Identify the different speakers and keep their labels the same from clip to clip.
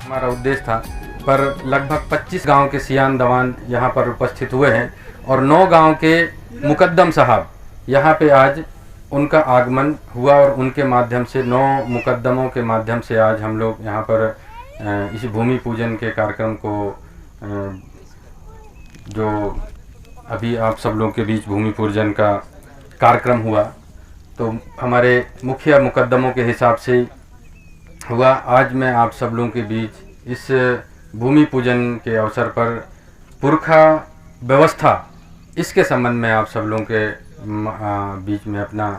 Speaker 1: हमारा उद्देश्य था, पर लगभग 25 गांव के सियान दवान यहाँ पर उपस्थित हुए हैं और 9 गांव के मुकद्दम साहब यहाँ पे आज उनका आगमन हुआ और उनके माध्यम से 9 मुकद्दमों के माध्यम से आज हम लोग यहाँ पर इस भूमि पूजन के कार्यक्रम को जो अभी आप सब लोगों के बीच भूमि पूजन का कार्यक्रम हुआ तो हमारे मुखिया मुकद्दमों के हिसाब से हुआ। आज मैं आप सब लोगों के बीच इस भूमि पूजन के अवसर पर पुरखा व्यवस्था इसके संबंध में आप सब लोगों के बीच में अपना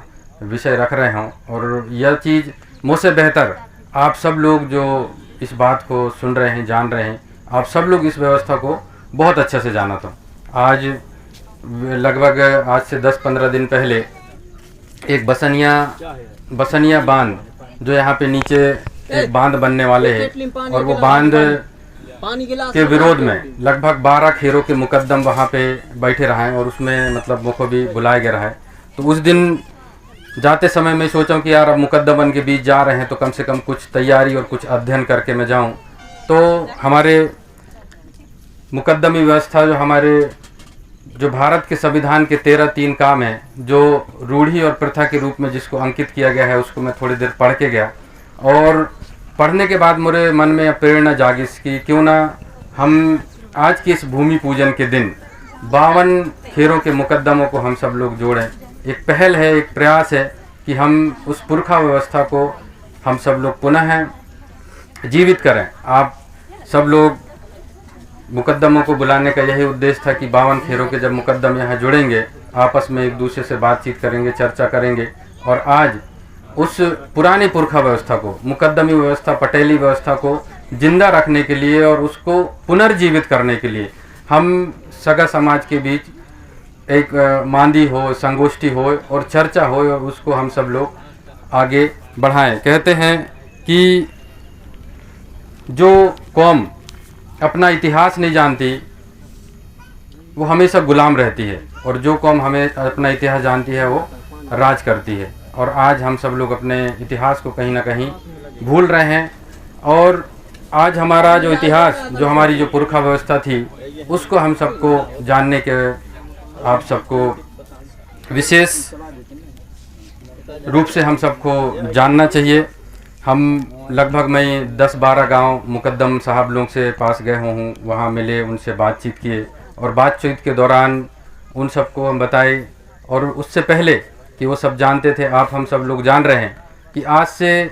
Speaker 1: विषय रख रहे हूँ और यह चीज़ मुझसे बेहतर आप सब लोग जो इस बात को सुन रहे हैं, जान रहे हैं, आप सब लोग इस व्यवस्था को बहुत अच्छे से जाना था। आज लगभग आज से 10-15 दिन पहले एक बसनिया बांध जो यहाँ पे नीचे एक बांध बनने वाले हैं और वो बांध के विरोध में लगभग 12 खेरों के मुकद्दम वहाँ पे बैठे रहे और उसमें मतलब मुझको भी बुलाया गया है। तो उस दिन जाते समय मैं सोचा कि यार अब मुकद्दमन के बीच जा रहे हैं तो कम से कम कुछ तैयारी और कुछ अध्ययन करके मैं जाऊँ। तो हमारे मुकद्दमी व्यवस्था जो भारत के संविधान के 13(3) काम है, जो रूढ़ी और प्रथा के रूप में जिसको अंकित किया गया है, उसको मैं थोड़ी देर पढ़ के गया और पढ़ने के बाद मेरे मन में प्रेरणा जागी कि क्यों ना हम आज के इस भूमि पूजन के दिन 52 खेरों के मुकद्दमों को हम सब लोग जोड़ें। एक पहल है, एक प्रयास है कि हम उस पुरखा व्यवस्था को हम सब लोग पुनः जीवित करें। आप सब लोग मुकद्दमों को बुलाने का यही उद्देश्य था कि 52 खेरों के जब मुकद्दम यहाँ जुड़ेंगे, आपस में एक दूसरे से बातचीत करेंगे, चर्चा करेंगे और आज उस पुरानी पुरखा व्यवस्था को, मुकद्दमी व्यवस्था, पटेली व्यवस्था को जिंदा रखने के लिए और उसको पुनर्जीवित करने के लिए हम सगा समाज के बीच एक मांदी हो, संगोष्ठी हो और चर्चा हो और उसको हम सब लोग आगे बढ़ाएं। कहते हैं कि जो कौम अपना इतिहास नहीं जानती वो हमेशा गुलाम रहती है और जो कौम हमें अपना इतिहास जानती है वो राज करती है। और आज हम सब लोग अपने इतिहास को कहीं ना कहीं भूल रहे हैं और आज हमारा जो इतिहास, जो हमारी जो पुरखा व्यवस्था थी, उसको हम सबको जानने के, आप सबको विशेष रूप से हम सबको जानना चाहिए। हम लगभग मैं 10-12 गांव मुकद्दम साहब लोग से पास गए हूँ, वहाँ मिले, उनसे बातचीत किए और बातचीत के दौरान उन सबको हम बताए और उससे पहले कि वो सब जानते थे, आप हम सब लोग जान रहे हैं कि आज से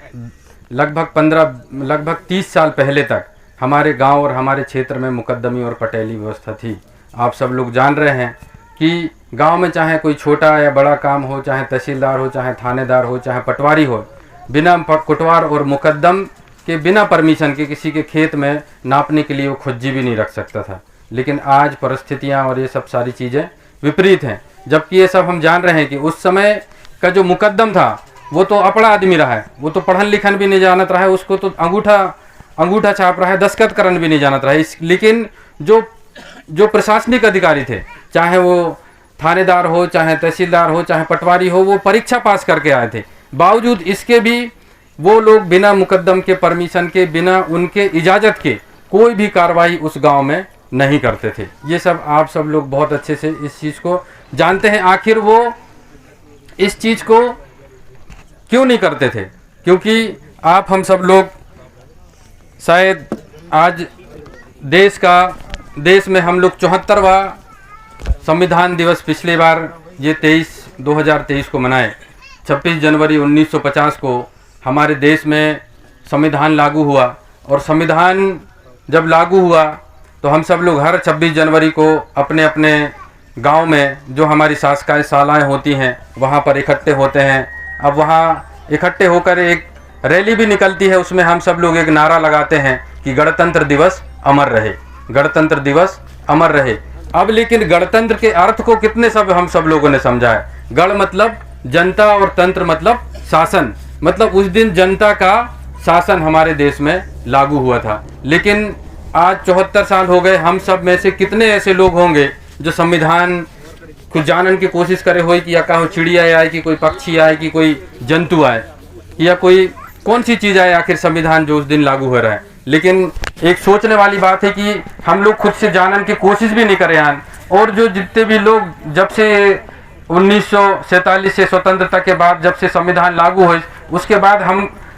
Speaker 1: लगभग 30 साल पहले तक हमारे गांव और हमारे क्षेत्र में मुकद्दमी और पटेली व्यवस्था थी। आप सब लोग जान रहे हैं कि गांव में चाहे कोई छोटा या बड़ा काम हो, चाहे तहसीलदार हो, चाहे थानेदार हो, चाहे पटवारी हो, बिना कुटवार और मुकद्दम के, बिना परमिशन के किसी के खेत में नापने के लिए वो खुज्जी भी नहीं रख सकता था। लेकिन आज परिस्थितियां और ये सब सारी चीज़ें विपरीत हैं। जबकि ये सब हम जान रहे हैं कि उस समय का जो मुकद्दम था वो तो अपड़ा आदमी रहा है, वो तो पढ़न लिखन भी नहीं जानत रहा है, उसको तो अंगूठा छाप रहा है, दस्तखत करन भी नहीं जानत रहा है। लेकिन जो प्रशासनिक अधिकारी थे, चाहे वो थानेदार हो, चाहे तहसीलदार हो, चाहे पटवारी हो, वो परीक्षा पास करके आए थे। बावजूद इसके भी वो लोग बिना मुकद्दम के, परमिशन के, बिना उनके इजाज़त के कोई भी कार्रवाई उस गांव में नहीं करते थे। ये सब आप सब लोग बहुत अच्छे से इस चीज़ को जानते हैं। आखिर वो इस चीज़ को क्यों नहीं करते थे? क्योंकि आप हम सब लोग शायद आज देश में हम लोग 74वां संविधान दिवस पिछली बार ये 2023 को मनाए। 26 जनवरी 1950 को हमारे देश में संविधान लागू हुआ और संविधान जब लागू हुआ तो हम सब लोग हर 26 जनवरी को अपने अपने गांव में जो हमारी शालाएं होती हैं वहां पर इकट्ठे होते हैं। अब वहां इकट्ठे होकर एक रैली भी निकलती है, उसमें हम सब लोग एक नारा लगाते हैं कि गणतंत्र दिवस अमर रहे, गणतंत्र दिवस अमर रहे। अब लेकिन गणतंत्र के अर्थ को कितने हम सब लोगों ने समझा है। गण मतलब जनता और तंत्र मतलब शासन, मतलब उस दिन जनता का शासन हमारे देश में लागू हुआ था। लेकिन आज 74 साल हो गए, हम सब में से कितने ऐसे लोग होंगे जो संविधान को जानने की कोशिश करे हो कि या कहो चिड़िया आए, कि कोई पक्षी आए, कि कोई जंतु आए, या कोई कौन सी चीज़ आए, आखिर संविधान जो उस दिन लागू हो रहा है। लेकिन एक सोचने वाली बात है कि हम लोग खुद से जानने की कोशिश भी नहीं करे हैं। और जो जितने भी लोग जब से 1947 से स्वतंत्रता के बाद जब से संविधान लागू हुई, उसके बाद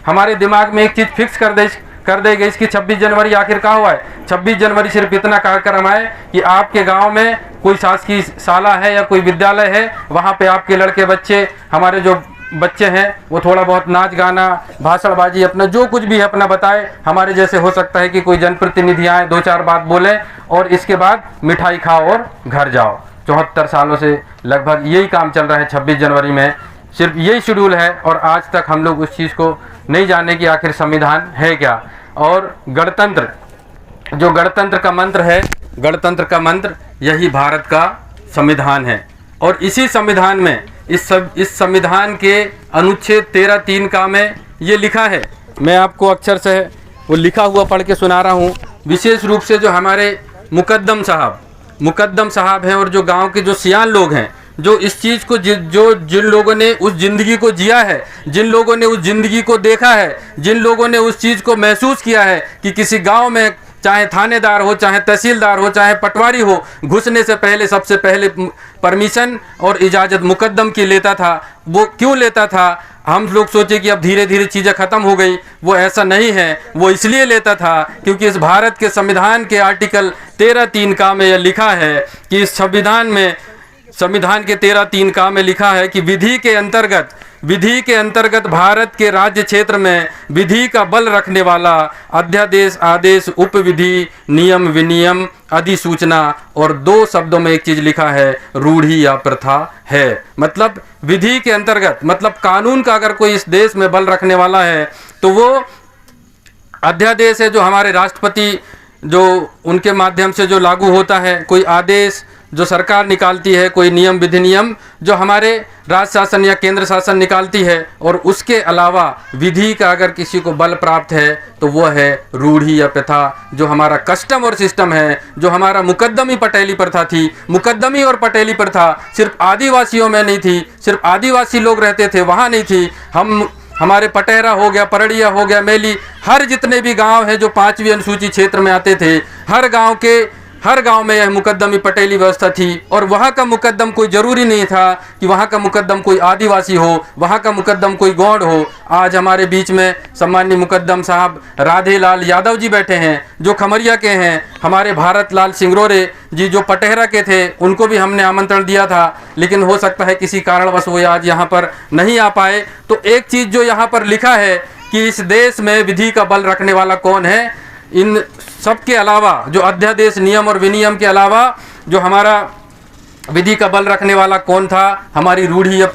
Speaker 1: हमारे दिमाग में एक चीज़ फिक्स कर दे गई कि 26 जनवरी आखिर क्या हुआ है। 26 जनवरी सिर्फ इतना कार्यक्रम है कि आपके गांव में कोई शासकीय शाला है या कोई विद्यालय है, वहाँ पे आपके लड़के बच्चे, हमारे जो बच्चे हैं वो थोड़ा बहुत नाच गाना भाषणबाजी अपना जो कुछ भी है अपना बताए। हमारे जैसे हो सकता है कि कोई जनप्रतिनिधि आए, 2-4 बात बोले और इसके बाद मिठाई खाओ और घर जाओ। 74 सालों से लगभग यही काम चल रहा है। 26 जनवरी में सिर्फ यही शेड्यूल है और आज तक हम लोग उस चीज़ को नहीं जाने कि आखिर संविधान है क्या। और गणतंत्र, जो गणतंत्र का मंत्र है, गणतंत्र का मंत्र यही भारत का संविधान है। और इसी संविधान में इस संविधान के अनुच्छेद 13(3) का में ये लिखा है, मैं आपको अक्षर से वो लिखा हुआ पढ़ के सुना रहा हूँ। विशेष रूप से जो हमारे मुकद्दम साहब हैं और जो गांव के जो सियान लोग हैं, जो इस चीज़ को जिन लोगों ने उस ज़िंदगी को जिया है, जिन लोगों ने उस ज़िंदगी को देखा है, जिन लोगों ने उस चीज़ को महसूस किया है कि किसी गांव में चाहे थानेदार हो, चाहे तहसीलदार हो, चाहे पटवारी हो, घुसने से पहले सबसे पहले परमिशन और इजाज़त मुकद्दम की लेता था। वो क्यों लेता था? हम लोग सोचे कि अब धीरे धीरे चीज़ें ख़त्म हो गई, वो ऐसा नहीं है। वो इसलिए लेता था क्योंकि इस भारत के संविधान के आर्टिकल 13(3) का में यह लिखा है कि इस संविधान के 13(3) का में लिखा है कि विधि के अंतर्गत भारत के राज्य क्षेत्र में विधि का बल रखने वाला अध्यादेश, आदेश, उपविधि, नियम, विनियम, अधिसूचना और 2 शब्दों में एक चीज़ लिखा है, रूढ़ी या प्रथा है। मतलब विधि के अंतर्गत, मतलब कानून का अगर कोई इस देश में बल रखने वाला है तो वो अध्यादेश है, जो हमारे राष्ट्रपति जो उनके माध्यम से जो लागू होता है, कोई आदेश जो सरकार निकालती है, कोई नियम विधिनियम जो हमारे राज्य शासन या केंद्र शासन निकालती है। और उसके अलावा विधि का अगर किसी को बल प्राप्त है तो वो है रूढ़ी या प्रथा, जो हमारा कस्टम और सिस्टम है, जो हमारा मुकद्दमी पटेली प्रथा थी। मुकद्दमी और पटेली प्रथा सिर्फ आदिवासियों में नहीं थी, सिर्फ आदिवासी लोग रहते थे वहाँ नहीं थी। हमारे पटेरा हो गया, परड़िया हो गया, मेली, हर जितने भी गांव हैं जो 5वीं अनुसूची क्षेत्र में आते थे, हर गांव में यह मुकद्दमी पटेली व्यवस्था थी। और वहाँ का मुकद्दम कोई ज़रूरी नहीं था कि वहाँ का मुकद्दम कोई आदिवासी हो, वहाँ का मुकद्दम कोई गौड़ हो। आज हमारे बीच में सम्माननीय मुकद्दम साहब राधे लाल यादव जी बैठे हैं, जो खमरिया के हैं। हमारे भारत लाल सिंगरोरे जी जो पटेहरा के थे, उनको भी हमने आमंत्रण दिया था, लेकिन हो सकता है किसी कारणवश वो आज यहाँ पर नहीं आ पाए। तो एक चीज़ जो यहाँ पर लिखा है कि इस देश में विधि का बल रखने वाला कौन है, इन सब के अलावा, जो अध्यादेश, नियम और विनियम के अलावा जो हमारा विधि का बल रखने वाला कौन था, हमारी रूढ़ी या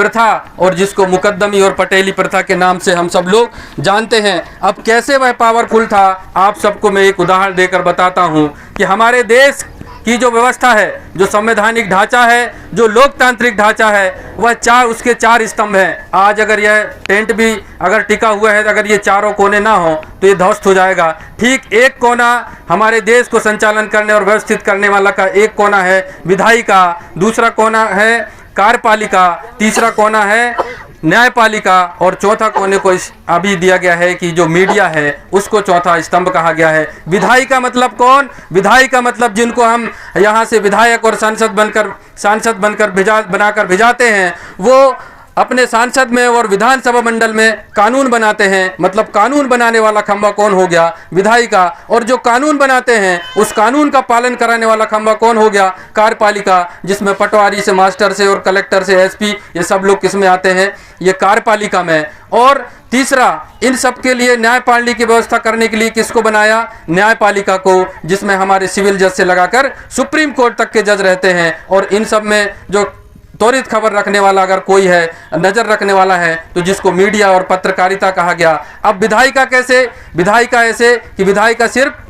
Speaker 1: प्रथा, और जिसको मुकद्दमी और पटेली प्रथा के नाम से हम सब लोग जानते हैं। अब कैसे वह पावरफुल था, आप सबको मैं एक उदाहरण देकर बताता हूँ कि हमारे देश की जो व्यवस्था है, जो संवैधानिक ढांचा है, जो लोकतांत्रिक ढांचा है, वह उसके 4 स्तंभ हैं। आज अगर यह टेंट भी अगर टिका हुआ है, अगर ये चारों कोने ना हो तो ये ध्वस्त हो जाएगा। ठीक एक कोना हमारे देश को संचालन करने और व्यवस्थित करने वाला का एक कोना है विधायिका, दूसरा कोना है कार्यपालिका, तीसरा कोना है न्यायपालिका और चौथा कोने को अभी दिया गया है कि जो मीडिया है उसको चौथा स्तंभ कहा गया है। विधायिका मतलब कौन? विधायिका मतलब जिनको हम यहाँ से विधायक और सांसद बनकर बनाकर भिजाते हैं, वो अपने सांसद में और विधानसभा मंडल में कानून बनाते हैं। मतलब कानून बनाने वाला खंभा कौन हो गया? विधायिका। और जो कानून बनाते हैं उस कानून का पालन कराने वाला खंभा कौन हो गया? कार्यपालिका, जिसमें पटवारी से, मास्टर से और कलेक्टर से एसपी, ये सब लोग किस में आते हैं? ये कार्यपालिका में। और तीसरा, इन सब के लिए न्यायपालिका की व्यवस्था करने के लिए किसको बनाया? न्यायपालिका को, जिसमें हमारे सिविल जज से लगाकर सुप्रीम कोर्ट तक के जज रहते हैं। और इन सब में जो त्वरित खबर रखने वाला अगर कोई है, नज़र रखने वाला है, तो जिसको मीडिया और पत्रकारिता कहा गया। अब विधायिका कैसे? विधायिका ऐसे कि विधायिका सिर्फ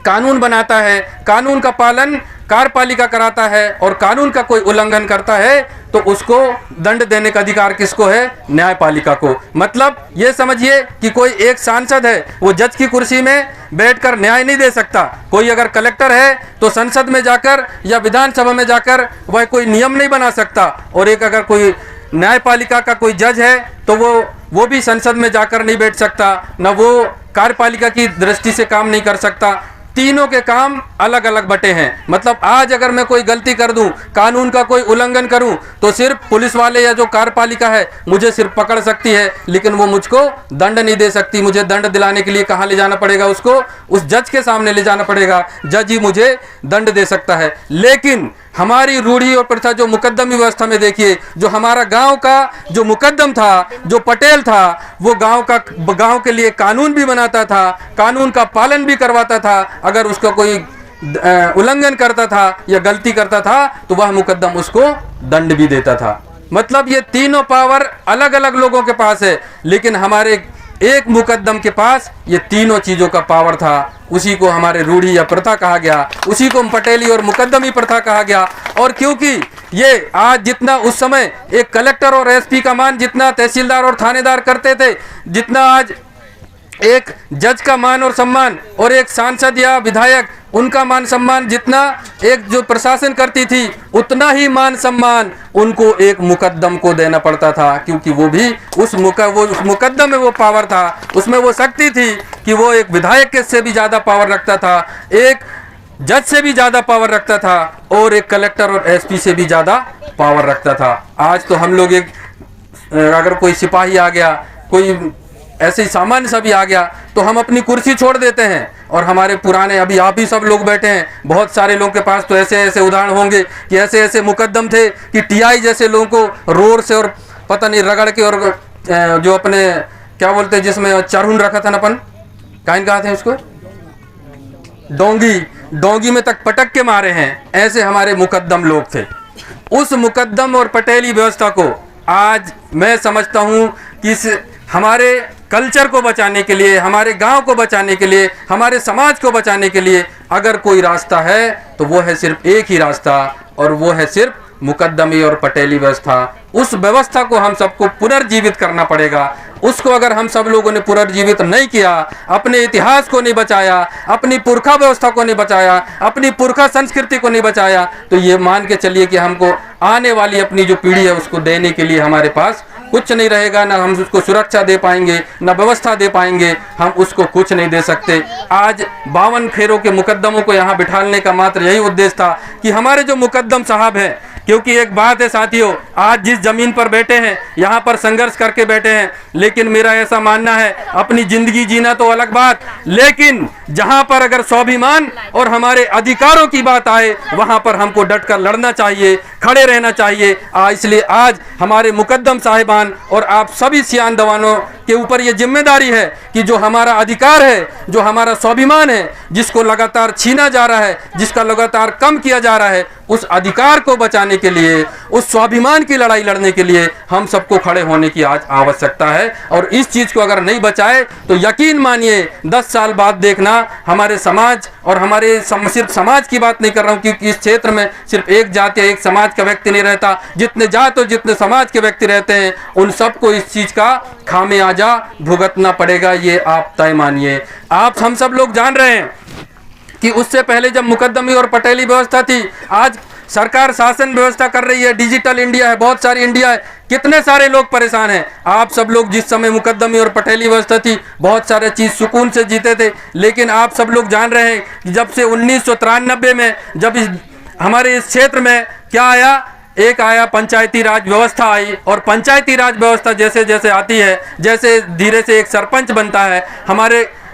Speaker 1: कानून बनाता है, कानून का पालन कार्यपालिका कराता है, और कानून का कोई उल्लंघन करता है तो उसको दंड देने का अधिकार किसको है? न्यायपालिका को। मतलब ये समझिए कि कोई एक सांसद है, वो जज की कुर्सी में बैठकर न्याय नहीं दे सकता। कोई अगर कलेक्टर है तो संसद में जाकर या विधानसभा में जाकर वह कोई नियम नहीं बना सकता। और एक अगर कोई न्यायपालिका का कोई जज है तो वो वो भी संसद में जाकर नहीं बैठ सकता, न वो कार्यपालिका की दृष्टि से काम नहीं कर सकता। तीनों के काम अलग अलग बटे हैं। मतलब आज अगर मैं कोई गलती कर दूं, कानून का कोई उल्लंघन करूं, तो सिर्फ पुलिस वाले या जो कार्यपालिका है मुझे सिर्फ पकड़ सकती है, लेकिन वो मुझको दंड नहीं दे सकती। मुझे दंड दिलाने के लिए कहाँ ले जाना पड़ेगा? उसको उस जज के सामने ले जाना पड़ेगा, जज ही मुझे दंड दे सकता है। लेकिन हमारी रूढ़ी और प्रथा जो मुकद्दमी व्यवस्था में देखिए, जो हमारा गांव का जो मुकद्दम था, जो पटेल था, वो गांव के लिए कानून भी बनाता था, कानून का पालन भी करवाता था। अगर उसका कोई उल्लंघन करता था या गलती करता था तो वह मुकद्दम उसको दंड भी देता था। मतलब ये तीनों पावर अलग अलग लोगों के पास है, लेकिन हमारे एक मुकद्दम के पास ये तीनों चीज़ों का पावर था। उसी को हमारे रूढ़ी या प्रथा कहा गया, उसी को पटेली और मुकद्दमी प्रथा कहा गया। और क्योंकि ये आज जितना उस समय एक कलेक्टर और एसपी का मान जितना तहसीलदार और थानेदार करते थे, जितना आज एक जज का मान और सम्मान और एक सांसद या विधायक उनका मान सम्मान जितना एक जो प्रशासन करती थी, उतना ही मान सम्मान उनको एक मुकद्दम को देना पड़ता था। क्योंकि वो भी उस मुकद्दम में वो पावर था, उसमें वो शक्ति थी कि वो एक विधायक के से भी ज़्यादा पावर रखता था, एक जज से भी ज़्यादा पावर रखता था और एक कलेक्टर और एसपी से भी ज़्यादा पावर रखता था। आज तो हम लोग अगर कोई सिपाही आ गया, कोई ऐसे ही सामान्य सा भी आ गया, तो हम अपनी कुर्सी छोड़ देते हैं। और हमारे पुराने, अभी आप ही सब लोग बैठे हैं, बहुत सारे लोगों के पास तो ऐसे ऐसे उदाहरण होंगे कि ऐसे ऐसे मुकद्दम थे कि टीआई जैसे लोगों को रोड से और पता नहीं रगड़ के, और जो अपने क्या बोलते हैं जिसमें चरहुन रखा था ना अपन, काइन कहा थे उसको, डोंगी में तक पटक के मारे हैं। ऐसे हमारे मुकद्दम लोग थे। उस मुकद्दम और पटेली व्यवस्था को आज मैं समझता हूँ कि हमारे कल्चर को बचाने के लिए, हमारे गांव को बचाने के लिए, हमारे समाज को बचाने के लिए अगर कोई रास्ता है तो वो है सिर्फ एक ही रास्ता, और वो है सिर्फ मुकद्दमी और पटेली व्यवस्था। उस व्यवस्था को हम सबको पुनर्जीवित करना पड़ेगा। उसको अगर हम सब लोगों ने पुनर्जीवित नहीं किया, अपने इतिहास को नहीं बचाया, अपनी पुरखा व्यवस्था को नहीं बचाया, अपनी पुरखा संस्कृति को नहीं बचाया, तो ये मान के चलिए कि हमको आने वाली अपनी जो पीढ़ी है उसको देने के लिए हमारे पास कुछ नहीं रहेगा। ना हम उसको सुरक्षा दे पाएंगे, ना व्यवस्था दे पाएंगे, हम उसको कुछ नहीं दे सकते। आज 52 खेरों के मुकद्दमों को यहाँ बिठाने का मात्र यही उद्देश्य था कि हमारे जो मुकद्दम साहब हैं, क्योंकि एक बात है साथियों, आज जिस जमीन पर बैठे हैं यहाँ पर संघर्ष करके बैठे हैं, लेकिन मेरा ऐसा मानना है अपनी जिंदगी जीना तो अलग बात, लेकिन जहाँ पर अगर स्वाभिमान और हमारे अधिकारों की बात आए वहाँ पर हमको डटकर लड़ना चाहिए, खड़े रहना चाहिए। इसलिए आज हमारे मुकद्दम साहिबान और आप सभी सियान दवानों के ऊपर ये जिम्मेदारी है कि जो हमारा अधिकार है, जो हमारा स्वाभिमान है, जिसको लगातार छीना जा रहा है, जिसका लगातार कम किया जा रहा है, उस अधिकार को बचाने के लिए, उस स्वाभिमान की लड़ाई लड़ने के लिए हम सबको खड़े होने की आज आवश्यकता है। और इस चीज़ को अगर नहीं बचाए तो यकीन मानिए 10 साल बाद देखना हमारे समाज, और हमारे सिर्फ समाज की बात नहीं कर रहा हूँ क्योंकि इस क्षेत्र में सिर्फ एक जाति या एक समाज का व्यक्ति नहीं रहता, जितने जात और जितने समाज के व्यक्ति रहते हैं उन सबको इस चीज़ का खामियाजा भुगतना पड़ेगा। ये आप तय मानिए। आप हम सब लोग जान रहे हैं कि उससे पहले जब मुकद्दमी और पटेली व्यवस्था थी, आज सरकार शासन व्यवस्था कर रही है, डिजिटल इंडिया है, बहुत सारी इंडिया है, कितने सारे लोग परेशान हैं। आप सब लोग जिस समय मुकद्दमी और पटेली व्यवस्था थी बहुत सारे चीज़ सुकून से जीते थे, लेकिन आप सब लोग जान रहे हैं कि जब से 1993 में जब हमारे इस क्षेत्र में क्या आया, एक आया पंचायती राज व्यवस्था आई, और पंचायती राज व्यवस्था जैसे जैसे आती है, जैसे धीरे से एक सरपंच बनता है,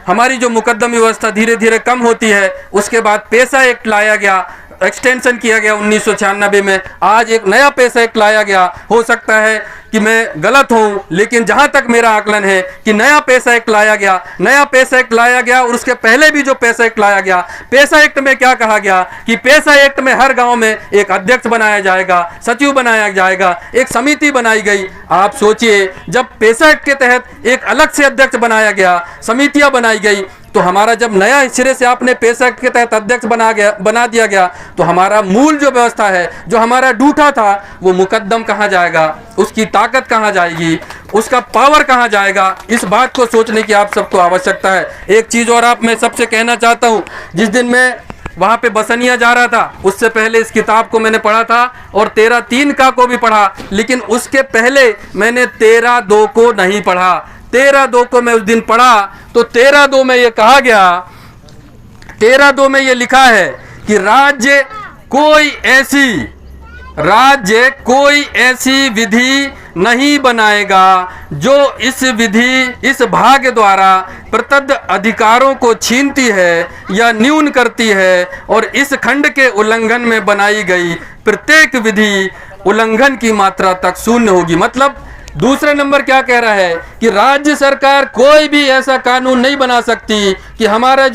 Speaker 1: हमारी जो मुकद्दमी व्यवस्था धीरे धीरे कम होती है। उसके बाद पेशा एक्ट लाया गया, एक्सटेंशन किया गया 1996 में, आज एक नया पेशा एक्ट लाया गया। हो सकता है कि मैं गलत हूं, लेकिन जहां तक मेरा आकलन है कि नया पेशा एक्ट लाया गया, नया पेशा एक्ट लाया गया। और उसके पहले भी जो पेशा एक्ट लाया गया, पेशा एक्ट में क्या कहा गया कि पेशा एक्ट में हर गांव में एक अध्यक्ष बनाया जाएगा, सचिव बनाया जाएगा, एक समिति बनाई गई। आप सोचिए, जब पेशा एक्ट के तहत एक अलग से अध्यक्ष बनाया गया, समितियां बनाई गई, तो हमारा जब नया सिरे से आपने पेशा एक्ट के तहत अध्यक्ष बना दिया गया, तो हमारा मूल जो व्यवस्था है, जो हमारा डूठा था, वो मुकद्दम कहाँ जाएगा, उसकी ताकत कहाँ जाएगी, उसका पावर कहाँ जाएगा। इस बात को सोचने की आप सबको आवश्यकता है। एक चीज़ और आप मैं सबसे कहना चाहता हूँ, जिस दिन मैं वहाँ पे बसनिया जा रहा था, उससे पहले इस किताब को मैंने पढ़ा था और 13-3 का को भी पढ़ा, लेकिन उसके पहले मैंने 13-2 को नहीं पढ़ा। 13-2 को मैं उस दिन पढ़ा तो 13-2 में ये कहा गया, 13-2 में ये लिखा है कि राज्य कोई ऐसी विधि नहीं बनाएगा जो इस भाग द्वारा प्रदत्त अधिकारों को छीनती है या न्यून करती है, और इस खंड के उल्लंघन में बनाई गई प्रत्येक विधि उल्लंघन की मात्रा तक शून्य होगी। मतलब दूसरे नंबर क्या कह रहा है कि राज्य सरकार कोई भी ऐसा कानून नहीं बना सकती कि हमारे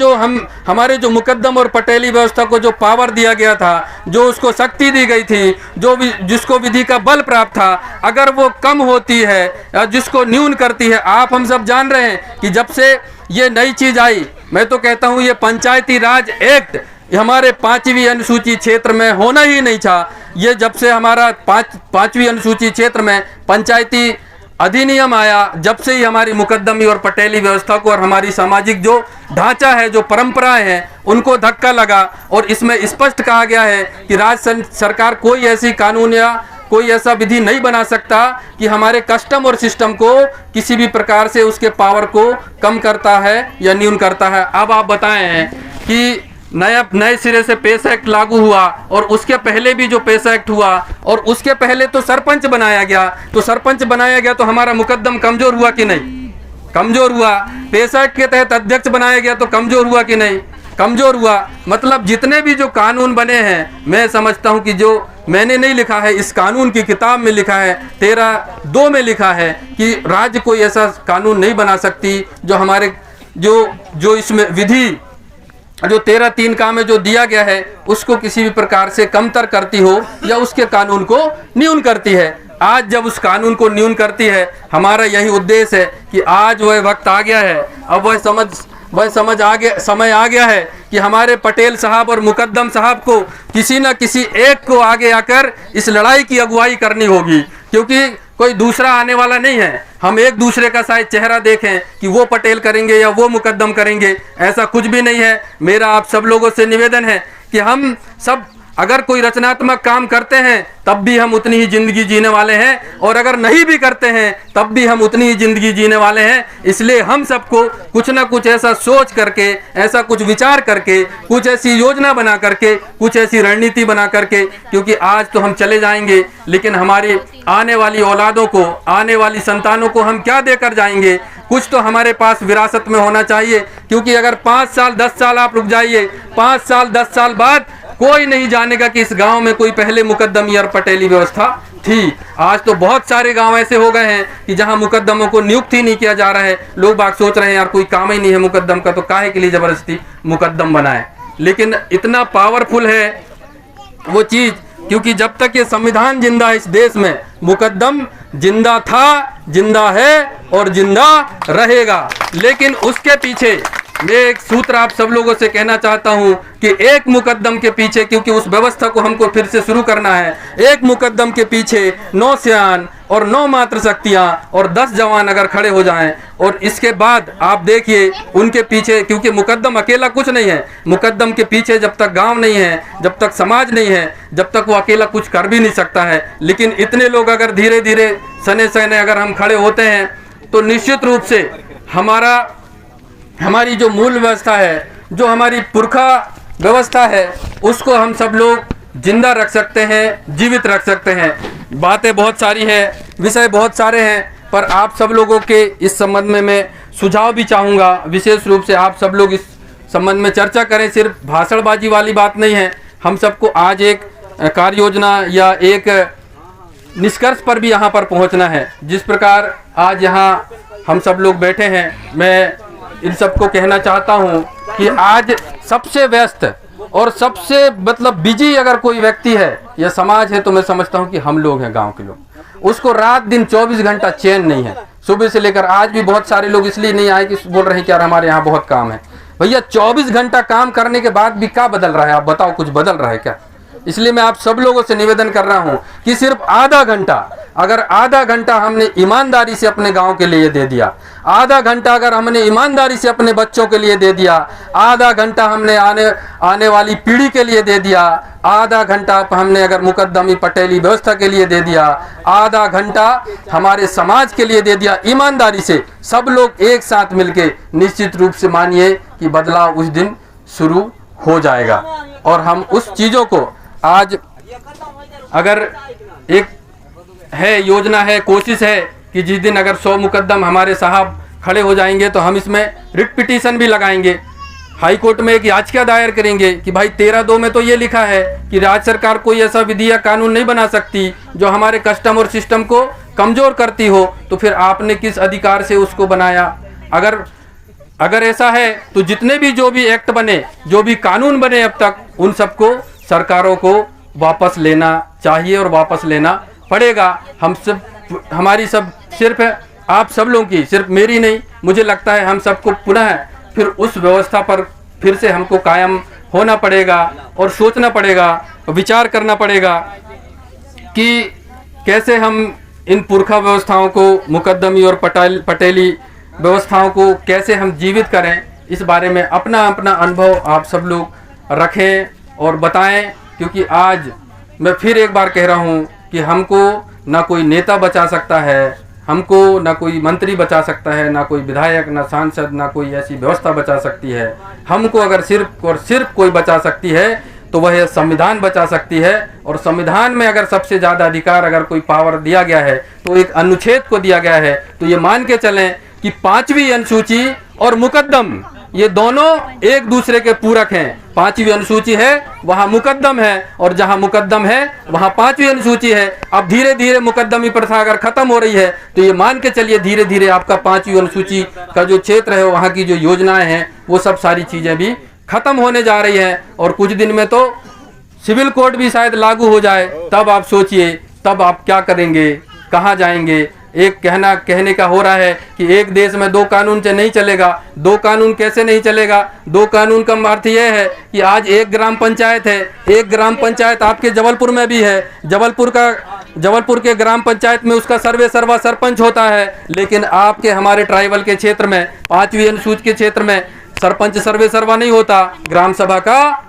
Speaker 1: जो मुकद्दम और पटेली व्यवस्था को जो पावर दिया गया था, जो उसको शक्ति दी गई थी, जिसको विधि का बल प्राप्त था, अगर वो कम होती है या जिसको न्यून करती है। हम सब जान रहे हैं कि जब से ये नई चीज आई, मैं तो कहता हूँ ये पंचायती राज एक्ट हमारे 5वीं अनुसूची क्षेत्र में होना ही नहीं था। ये जब से हमारा 5वीं अनुसूची क्षेत्र में पंचायती अधिनियम आया, जब से ही हमारी मुकद्दमी और पटेली व्यवस्था को और हमारी सामाजिक जो ढांचा है, जो परंपराएं हैं, उनको धक्का लगा। और इसमें स्पष्ट कहा गया है कि राज्य सरकार कोई ऐसी कानून या कोई ऐसा विधि नहीं बना सकता कि हमारे कस्टम और सिस्टम को किसी भी प्रकार से उसके पावर को कम करता है या न्यून करता है। अब आप बताएं कि नए सिरे से पेशा एक्ट लागू हुआ और उसके पहले भी जो पेशा एक्ट हुआ और उसके पहले तो सरपंच बनाया गया, तो हमारा मुकद्दम कमजोर हुआ कि नहीं? कमजोर हुआ। पेशा एक्ट के तहत अध्यक्ष बनाया गया तो कमजोर हुआ कि नहीं? कमजोर हुआ। मतलब जितने भी जो कानून बने हैं, मैं समझता हूं कि जो मैंने नहीं लिखा है, इस कानून की किताब में लिखा है, 13-2 में लिखा है कि राज्य कोई ऐसा कानून नहीं बना सकती जो हमारे जो इसमें विधि जो 13-3 का में जो दिया गया है उसको किसी भी प्रकार से कमतर करती हो या उसके कानून को न्यून करती है। आज जब उस कानून को न्यून करती है, हमारा यही उद्देश्य है कि आज वह वक्त आ गया है, अब समय आ गया है कि हमारे पटेल साहब और मुकद्दम साहब को किसी न किसी एक को आगे आकर इस लड़ाई की अगुवाई करनी होगी, क्योंकि कोई दूसरा आने वाला नहीं है। हम एक दूसरे का शायद चेहरा देखें कि वो पटेल करेंगे या वो मुकद्दम करेंगे, ऐसा कुछ भी नहीं है। मेरा आप सब लोगों से निवेदन है कि हम सब अगर कोई रचनात्मक काम करते हैं तब भी हम उतनी ही जिंदगी जीने वाले हैं, और अगर नहीं भी करते हैं तब भी हम उतनी ही जिंदगी जीने वाले हैं। इसलिए हम सबको कुछ ना कुछ ऐसा सोच करके, ऐसा कुछ विचार करके, कुछ ऐसी योजना बना करके, कुछ ऐसी रणनीति बना करके, क्योंकि आज तो हम चले जाएंगे, लेकिन हमारी आने वाली औलादों को, आने वाली संतानों को हम क्या देकर जाएंगे? कुछ तो हमारे पास विरासत में होना चाहिए, क्योंकि अगर 5 साल 10 साल आप रुक जाइए, 5 साल 10 साल बाद कोई नहीं जानेगा कि इस गांव में कोई पहले मुकद्दमी और पटेली व्यवस्था थी। आज तो बहुत सारे गांव ऐसे हो गए हैं कि जहां मुकद्दमों को नियुक्त ही नहीं किया जा रहा है। लोग बाग सोच रहे हैं यार कोई काम ही नहीं है मुकद्दम का, तो काहे के लिए जबरदस्ती मुकद्दम बनाए। लेकिन इतना पावरफुल है वो चीज, क्योंकि जब तक ये संविधान जिंदा है इस देश में, मुकद्दम जिंदा था, जिंदा है और जिंदा रहेगा। लेकिन उसके पीछे मैं एक सूत्र आप सब लोगों से कहना चाहता हूं कि एक मुकद्दम के पीछे, क्योंकि उस व्यवस्था को हमको फिर से शुरू करना है, एक मुकद्दम के पीछे 9 सियान और 9 मात्र शक्तियां और 10 जवान अगर खड़े हो जाएं, और इसके बाद आप देखिए उनके पीछे, क्योंकि मुकद्दम अकेला कुछ नहीं है, मुकद्दम के पीछे जब तक गांव नहीं है, जब तक समाज नहीं है, जब तक वो अकेला कुछ कर भी नहीं सकता है। लेकिन इतने लोग अगर धीरे धीरे सने अगर हम खड़े होते हैं तो निश्चित रूप से हमारी जो मूल व्यवस्था है, जो हमारी पुरखा व्यवस्था है, उसको हम सब लोग जिंदा रख सकते हैं, जीवित रख सकते हैं। बातें बहुत सारी हैं, विषय बहुत सारे हैं, पर आप सब लोगों के इस संबंध में मैं सुझाव भी चाहूँगा। विशेष रूप से आप सब लोग इस संबंध में चर्चा करें, सिर्फ भाषणबाजी वाली बात नहीं है। हम सबको आज एक कार्य योजना या एक निष्कर्ष पर भी यहाँ पर पहुँचना है। जिस प्रकार आज यहाँ हम सब लोग बैठे हैं, मैं इन सबको कहना चाहता हूं कि आज सबसे व्यस्त और सबसे बिजी अगर कोई व्यक्ति है या समाज है, तो मैं समझता हूं कि हम लोग हैं, गांव के लोग। उसको रात दिन 24 घंटा चैन नहीं है। सुबह से लेकर आज भी बहुत सारे लोग इसलिए नहीं आए कि बोल रहे हैं कि यार हमारे यहाँ बहुत काम है। भैया 24 घंटा काम करने के बाद भी क्या बदल रहा है? आप बताओ, कुछ बदल रहा है क्या? इसलिए मैं आप सब लोगों से निवेदन कर रहा हूं कि सिर्फ आधा घंटा, अगर आधा घंटा हमने ईमानदारी से अपने गांव के लिए दे दिया, आधा घंटा अगर हमने ईमानदारी से अपने बच्चों के लिए दे दिया, आधा घंटा हमने आने वाली पीढ़ी के लिए दे दिया, आधा घंटा हमने अगर मुकद्दमी पटेली व्यवस्था के लिए दे दिया, आधा घंटा हमारे समाज के लिए दे दिया, ईमानदारी से सब लोग एक साथ मिलके, निश्चित रूप से मानिए कि बदलाव उस दिन शुरू हो जाएगा। और हम उस चीज़ों को आज अगर एक है योजना है, कोशिश है कि जिस दिन अगर 100 मुकद्दम हमारे साहब खड़े हो जाएंगे तो हम इसमें रिट पिटीशन भी लगाएंगे, हाई कोर्ट में एक याचिका दायर करेंगे कि भाई 13(2) में तो ये लिखा है कि राज्य सरकार कोई ऐसा विधि या कानून नहीं बना सकती जो हमारे कस्टम और सिस्टम को कमज़ोर करती हो, तो फिर आपने किस अधिकार से उसको बनाया। अगर ऐसा है तो जितने भी जो भी एक्ट बने, जो भी कानून बने अब तक, उन सबको सरकारों को वापस लेना चाहिए और वापस लेना पड़ेगा। हम सब, हमारी सब, सिर्फ आप सब लोगों की, सिर्फ मेरी नहीं, मुझे लगता है हम सबको पुनः फिर उस व्यवस्था पर फिर से हमको कायम होना पड़ेगा और सोचना पड़ेगा, विचार करना पड़ेगा कि कैसे हम इन पुरखा व्यवस्थाओं को, मुकद्दमी और पटेली व्यवस्थाओं को कैसे हम जीवित करें। इस बारे में अपना अपना अनुभव आप सब लोग रखें और बताएं, क्योंकि आज मैं फिर एक बार कह रहा हूं कि हमको ना कोई नेता बचा सकता है, हमको ना कोई मंत्री बचा सकता है, ना कोई विधायक, ना सांसद, ना कोई ऐसी व्यवस्था बचा सकती है। हमको अगर सिर्फ और सिर्फ कोई बचा सकती है तो वह संविधान बचा सकती है। और संविधान में अगर सबसे ज़्यादा अधिकार, अगर कोई पावर दिया गया है तो एक अनुच्छेद को दिया गया है। तो ये मान के चलें कि 5वीं अनुसूची और मुकद्दम ये दोनों एक दूसरे के पूरक हैं। 5वीं अनुसूची है वहाँ मुकद्दम है, और जहाँ मुकद्दम है वहाँ 5वीं अनुसूची है। अब धीरे धीरे मुकद्दमी प्रथा अगर खत्म हो रही है तो ये मान के चलिए धीरे धीरे आपका 5वीं अनुसूची का जो क्षेत्र है, वहाँ की जो योजनाएं हैं, वो सब सारी चीज़ें भी खत्म होने जा रही हैं। और कुछ दिन में तो सिविल कोड भी शायद लागू हो जाए। तब आप सोचिए, तब आप क्या करेंगे, कहाँ जाएंगे। एक कहने का हो रहा है कि एक देश में 2 कानून से नहीं चलेगा। 2 कानून कैसे नहीं चलेगा? 2 कानून का अर्थ यह है कि आज एक ग्राम पंचायत है, एक ग्राम पंचायत आपके जबलपुर में भी है। जबलपुर के ग्राम पंचायत में उसका सर्वा सरपंच होता है, लेकिन आपके हमारे ट्राइबल के क्षेत्र में, 5वीं अनुसूची के क्षेत्र में सरपंच सर्वा नहीं होता, ग्राम सभा का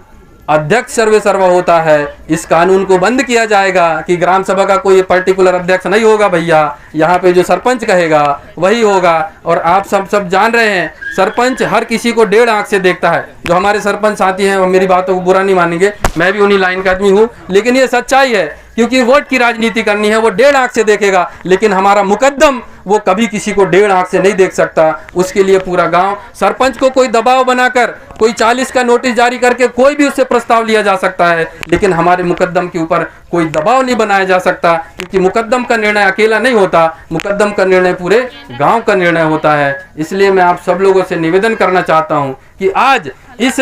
Speaker 1: अध्यक्ष सर्वा होता है। इस कानून को बंद किया जाएगा कि ग्राम सभा का कोई पर्टिकुलर अध्यक्ष नहीं होगा भैया, यहाँ पे जो सरपंच कहेगा वही होगा। और आप सब जान रहे हैं, सरपंच हर किसी को 1.5 आंख से देखता है। जो हमारे सरपंच साथी हैं वो मेरी बातों को बुरा नहीं मानेंगे, मैं भी उन्हीं लाइन का आदमी हूँ, लेकिन ये सच्चाई है, क्योंकि वोट की राजनीति करनी है, वो 1.5 आंख से देखेगा। लेकिन हमारा मुकद्दम वो कभी किसी को 1.5 आंख से नहीं देख सकता। उसके लिए पूरा गांव, सरपंच को कोई दबाव बनाकर, कोई 40 का नोटिस जारी करके कोई भी उससे प्रस्ताव लिया जा सकता है, लेकिन हमारे मुकद्दम के ऊपर कोई दबाव नहीं बनाया जा सकता, क्योंकि मुकद्दम का निर्णय अकेला नहीं होता, मुकद्दम का निर्णय पूरे गांव का निर्णय होता है। इसलिए मैं आप सब लोगों से निवेदन करना चाहता हूं कि आज इस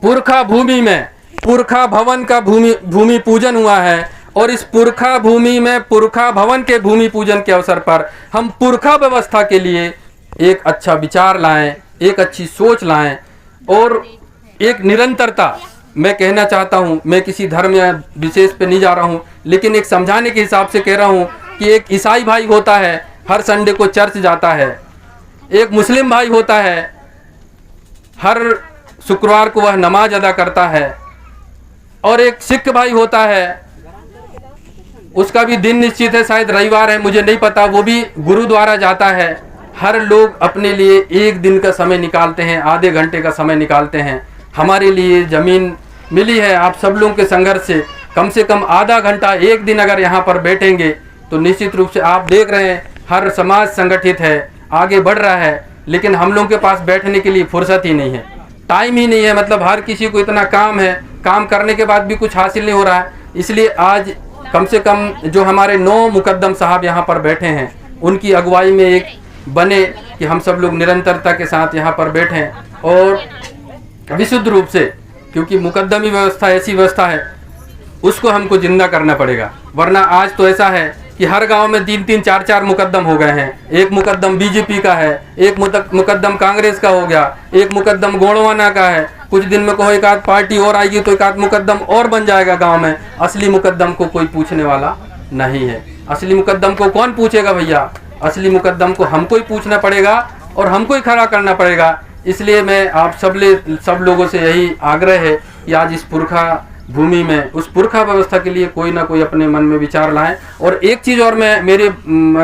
Speaker 1: पुरखा भूमि में पुरखा भवन का भूमि पूजन हुआ है, और इस पुरखा भूमि में पुरखा भवन के भूमि पूजन के अवसर पर हम पुरखा व्यवस्था के लिए एक अच्छा विचार लाएं, एक अच्छी सोच लाएं और एक निरंतरता। मैं कहना चाहता हूं, मैं किसी धर्म या विशेष पे नहीं जा रहा हूं, लेकिन एक समझाने के हिसाब से कह रहा हूं कि एक ईसाई भाई होता है, हर संडे को चर्च जाता है। एक मुस्लिम भाई होता है, हर शुक्रवार को वह नमाज अदा करता है। और एक सिख भाई होता है, उसका भी दिन निश्चित है, शायद रविवार है, मुझे नहीं पता, वो भी गुरुद्वारा जाता है। हर लोग अपने लिए एक दिन का समय निकालते हैं, आधे घंटे का समय निकालते हैं। हमारे लिए ज़मीन मिली है, आप सब लोगों के संघर्ष से कम आधा घंटा एक दिन अगर यहाँ पर बैठेंगे तो निश्चित रूप से आप देख रहे हैं हर समाज संगठित है, आगे बढ़ रहा है, लेकिन हम लोगों के पास बैठने के लिए फुर्सत ही नहीं है, टाइम ही नहीं है। मतलब हर किसी को इतना काम है, काम करने के बाद भी कुछ हासिल नहीं हो रहा है। इसलिए आज कम से कम जो हमारे 9 मुकद्दम साहब यहाँ पर बैठे हैं, उनकी अगुवाई में एक बने कि हम सब लोग निरंतरता के साथ यहाँ पर बैठें और विशुद्ध रूप से, क्योंकि मुकद्दमी व्यवस्था ऐसी व्यवस्था है, उसको हमको जिंदा करना पड़ेगा। वरना आज तो ऐसा है कि हर गांव में 3-3, 4-4 मुकद्दम हो गए हैं। एक मुकद्दम बीजेपी का है, एक मुकद्दम कांग्रेस का हो गया, एक मुकद्दम गोंडवाना का है, कुछ दिन में कहो एक आध पार्टी और आएगी तो एक आध मुकद्दम और बन जाएगा गांव में। असली मुकद्दम को कोई पूछने वाला नहीं है। असली मुकद्दम को कौन पूछेगा भैया? असली मुकद्दम को हमको ही पूछना पड़ेगा और हमको ही खड़ा करना पड़ेगा। इसलिए मैं आप सब लोगों से यही आग्रह है कि आज इस पुरखा भूमि में उस पुरखा व्यवस्था के लिए कोई ना कोई अपने मन में विचार लाएं। और एक चीज़ और मैं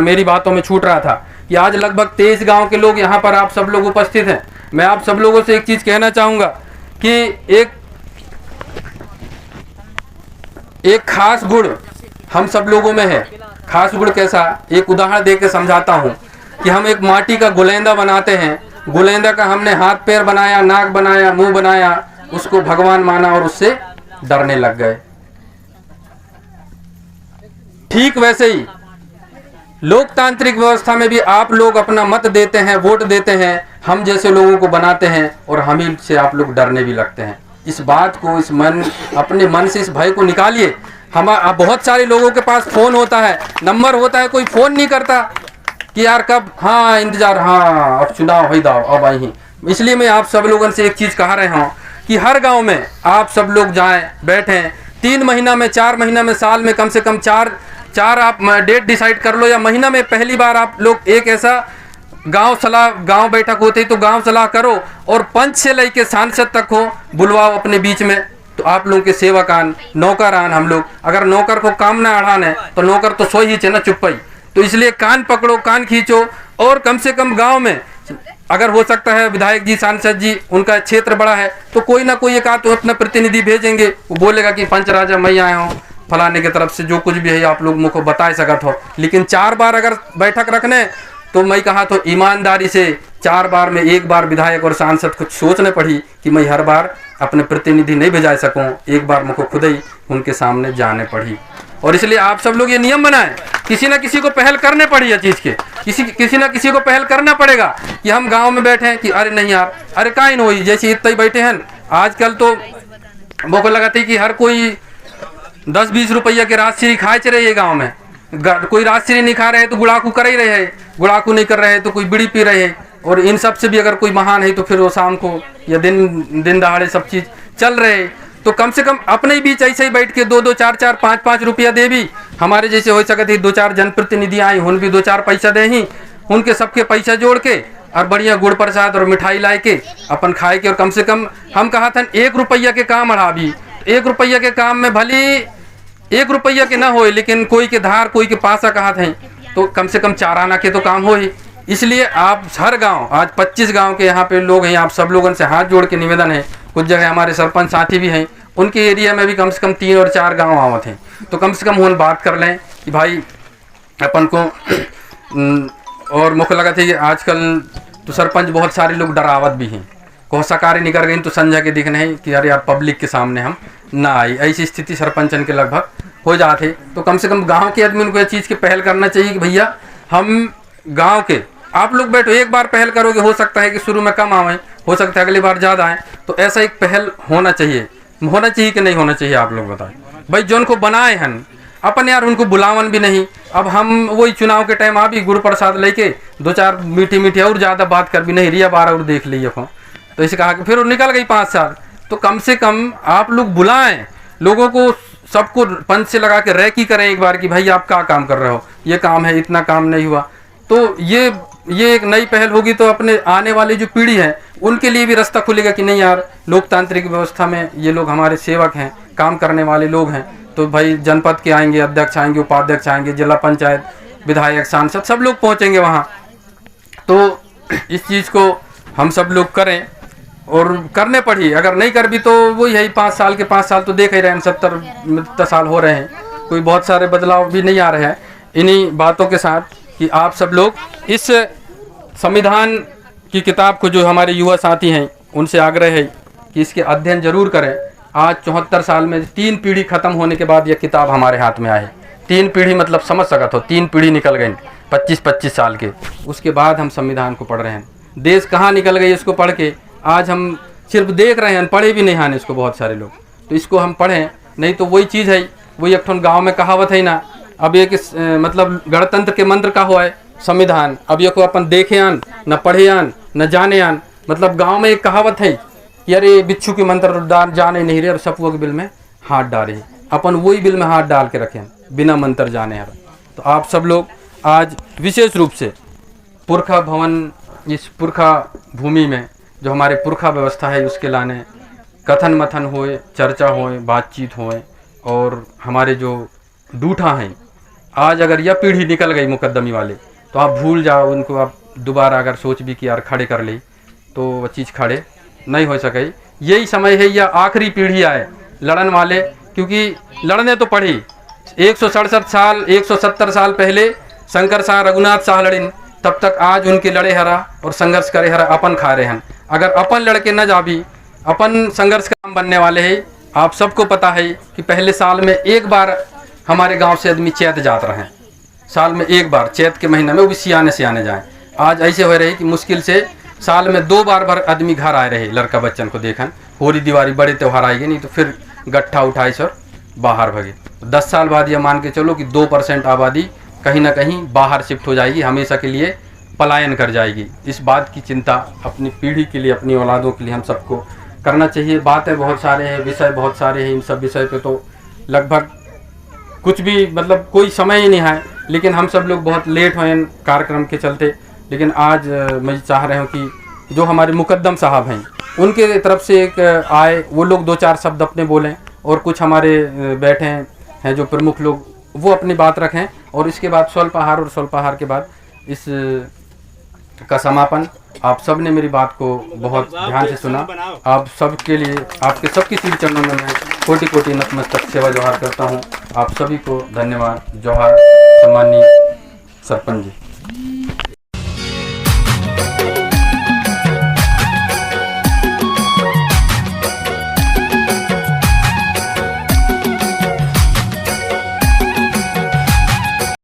Speaker 1: मेरी बातों में छूट रहा था कि आज लगभग 23 गांव के लोग यहाँ पर आप सब लोग उपस्थित हैं। मैं आप सब लोगों से एक चीज़ कहना चाहूँगा कि एक खास गुण हम सब लोगों में है। खास गुण कैसा? एक उदाहरण दे के समझाता हूँ कि हम एक माटी का गुलेंदा बनाते हैं। गुलेंदा का हमने हाथ पैर बनाया, नाक बनाया, मुंह बनाया, उसको भगवान माना और उससे डरने लग गए। ठीक वैसे ही लोकतांत्रिक व्यवस्था में भी आप लोग अपना मत देते हैं, वोट देते हैं, हम जैसे लोगों को बनाते हैं और हम ही से आप लोग डरने भी लगते हैं। इस बात को, अपने मन से इस भय को निकालिए। बहुत सारे लोगों के पास फोन होता है, नंबर होता है, कोई फोन नहीं करता कि यार कब, हाँ इंतजार, हाँ अब चुनाव हो दाओ अब आई। इसलिए मैं आप सब लोगों से एक चीज कह रहा हूँ कि हर गांव में आप सब लोग जाएं, बैठें, 3 महीना में, 4 महीना में, साल में कम से कम चार आप डेट डिसाइड कर लो, या महीना में पहली बार आप लोग एक ऐसा गांव बैठक होती तो गांव सलाह करो और पंच से लेके सांसद तक हो बुलवाओ अपने बीच में। तो आप लोगों के सेवकान, नौकरान हम लोग, अगर नौकर को काम ना अड़ाना है तो नौकर तो सोई ही चे ना, चुप्पई। तो इसलिए कान पकड़ो, कान खींचो और कम से कम गांव में अगर हो सकता है विधायक जी, सांसद जी, उनका क्षेत्र बड़ा है तो कोई ना कोई एक आध तो अपना प्रतिनिधि भेजेंगे। वो बोलेगा कि पंच राजा मैं आया हूँ फलाने की तरफ से, जो कुछ भी है आप लोग मुझको बता सकते हो। लेकिन 4 बार अगर बैठक रखने तो मैं कहा तो ईमानदारी से 4 बार में 1 बार विधायक और सांसद कुछ सोचने पड़ी कि मैं हर बार अपने प्रतिनिधि नहीं भेजा सकूं, एक बार मुझको खुद ही उनके सामने जाने पड़ी। और इसलिए आप सब लोग ये नियम बनाएं, किसी ना किसी को पहल करने पड़ी है चीज़ के, किसी ना किसी को पहल करना पड़ेगा कि हम गांव में बैठे कि अरे नहीं यार, अरे काहे न होई, जैसे इतना ही बैठे हैं। आजकल तो मौका लगाते कि हर कोई 10-20 रुपया के राजश्री खाए च रहे गाँव में। कोई राजश्री नहीं खा रहे तो गुड़ाकू कर ही रहे हैं, गुड़ाकू नहीं कर रहे तो कोई बीड़ी पी रहे हैं। और इन सब से भी अगर कोई महान है तो फिर वो शाम को या दिन दहाड़े सब चीज़ चल रहे। तो कम से कम अपने ही बीच ऐसे ही बैठ के 2-2, 4-4, 5-5 रुपया दे भी हमारे जैसे हो सकते 2-4 जनप्रतिनिधि आए, उन भी 2-4 पैसा दे ही, उनके सबके पैसा जोड़ के और बढ़िया गुड़ प्रसाद और मिठाई लाए के अपन खाए के। और कम से कम हम कहा था 1 रुपया के काम अड़ा भी, 1 रुपया के काम में भले 1 रुपया के ना हो, लेकिन कोई के धार कोई के पासा कहा थे तो कम से कम 4 आना के तो काम हो ही। इसलिए आप हर गांव, आज 25 गांव के यहाँ पे लोग हैं, आप सब लोगों से हाथ जोड़ के निवेदन है, कुछ जगह हमारे सरपंच साथी भी हैं, उनके एरिया में भी कम से कम 3 और 4 गांव आवत हैं, तो कम से कम उन बात कर लें कि भाई अपन को। और मुख्य लगा था कि आजकल तो सरपंच बहुत सारे लोग डरावत भी हैं, को सकारी निकल गई तो संजय के दिखने हैं कि अरे यार पब्लिक के सामने हम ना आई, ऐसी स्थिति सरपंचन के लगभग हो जाते। तो कम से कम गांव के आदमी को यह चीज़ की पहल करना चाहिए कि भैया हम गांव के, आप लोग बैठो, एक बार पहल करोगे, हो सकता है कि शुरू में कम आए, हो सकता है अगली बार ज़्यादा आए। तो ऐसा एक पहल होना चाहिए कि नहीं होना चाहिए? आप लोग बताएं भाई। जो उनको बनाए हैं अपन यार, उनको बुलावन भी नहीं। अब हम वही चुनाव के टाइम भी गुड़ प्रसाद लेके 2-4 मीठी और ज़्यादा बात कर भी नहीं, रिया 12 और देख ली अपन, तो इसे कहा कि फिर निकल गई 5 साल। तो कम से कम आप लोग बुलाएं लोगों को, सबको पंच से लगा के रैकी करें एक बार कि भाई आप क्या काम कर रहे हो, ये काम है, इतना काम नहीं हुआ। तो ये एक नई पहल होगी तो अपने आने वाली जो पीढ़ी है उनके लिए भी रास्ता खुलेगा कि नहीं यार, लोकतांत्रिक व्यवस्था में ये लोग हमारे सेवक हैं, काम करने वाले लोग हैं। तो भाई जनपद के आएंगे, अध्यक्ष आएंगे, उपाध्यक्ष आएंगे, जिला पंचायत, विधायक, सांसद, सब लोग पहुँचेंगे वहाँ। तो इस चीज़ को हम सब लोग करें और करने पड़ी। अगर नहीं कर भी तो वही है 5 साल के 5 साल तो देख ही रहे हैं, 70 साल हो रहे हैं, कोई बहुत सारे बदलाव भी नहीं आ रहे हैं। इन्हीं बातों के साथ कि आप सब लोग इस संविधान की किताब को, जो हमारे युवा साथी हैं उनसे आग्रह है कि इसके अध्ययन जरूर करें। आज 74 साल में 3 पीढ़ी खत्म होने के बाद यह किताब हमारे हाथ में आई। 3 पीढ़ी मतलब समझ सकते हो, 3 पीढ़ी निकल गई 25-25 साल के, उसके बाद हम संविधान को पढ़ रहे हैं। देश कहाँ निकल गई इसको पढ़ के, आज हम सिर्फ देख रहे हैं, पढ़े भी नहीं हैं इसको बहुत सारे लोग। तो इसको हम पढ़ें, नहीं तो वही चीज़ है, वही एक गाँव में कहावत है ना, अब एक मतलब गणतंत्र के मंत्र का हुआ है संविधान। अब ये को अपन देखे आन, न पढ़े आन, न जाने आन। मतलब गांव में एक कहावत है कि अरे बिच्छू की मंत्र जाने नहीं रहे और सपुआ के बिल में हाथ डाले, अपन वही बिल में हाथ डाल के रखें बिना मंत्र जाने हर। तो आप सब लोग आज विशेष रूप से पुरखा भवन, इस पुरखा भूमि में जो हमारे पुरखा व्यवस्था है उसके लाने कथन मथन होए, चर्चा होए, बातचीत होए, और हमारे जो डूठा हैं, आज अगर यह पीढ़ी निकल गई मुकद्दमी वाले तो आप भूल जाओ उनको। आप दोबारा अगर सोच भी कि यार खड़े कर ली तो वह चीज़ खड़े नहीं हो सके। यही समय है, यह आखिरी पीढ़ी आए लड़न वाले, क्योंकि लड़ने तो पड़ी 167 साल 170 साल पहले शंकर शाह रघुनाथ शाह लड़िन, तब तक आज उनके लड़े हरा और संघर्ष करे हरा अपन खा रहे हैं। अगर अपन लड़के न जाबी अपन संघर्ष का काम बनने वाले हैं। आप सबको पता है कि पहले साल में एक बार हमारे गांव से आदमी चैत जात रहे, साल में एक बार चैत के महीने में, वो भी सियाने सियाने जाएं। आज ऐसे हो रहे कि मुश्किल से साल में 2 बार भर आदमी घर आए रहे लड़का बच्चन को देखन। होली दिवाली बड़े त्यौहार आएंगे, नहीं तो फिर गट्ठा उठाई सर बाहर भगे। 10 साल बाद यह मान के चलो कि 2% आबादी कहीं ना कहीं बाहर शिफ्ट हो जाएगी, हमेशा के लिए पलायन कर जाएगी। इस बात की चिंता अपनी पीढ़ी के लिए, अपनी औलादों के लिए हम सबको करना चाहिए। बातें बहुत सारे हैं, विषय बहुत सारे हैं, इन सब विषय पे तो लगभग कुछ भी मतलब कोई समय ही नहीं है, लेकिन हम सब लोग बहुत लेट हुए कार्यक्रम के चलते। लेकिन आज मैं चाह रहा हूँ कि जो हमारे मुकद्दम साहब हैं उनके तरफ से एक आए, वो लोग 2-4 शब्द अपने बोलें, और कुछ हमारे बैठे हैं जो प्रमुख लोग वो अपनी बात रखें, और इसके बाद स्वल्पाहार, और स्वल्पाहार के बाद इस का समापन। आप सब ने मेरी बात को बहुत ध्यान से सुना। आप सबके लिए, आपके सबकी श्री चरणों में मैं कोटि कोटि नतमस्तक सेवा जोहार करता हूँ। आप सभी को धन्यवाद। जोहार सम्माननीय सरपंच जी।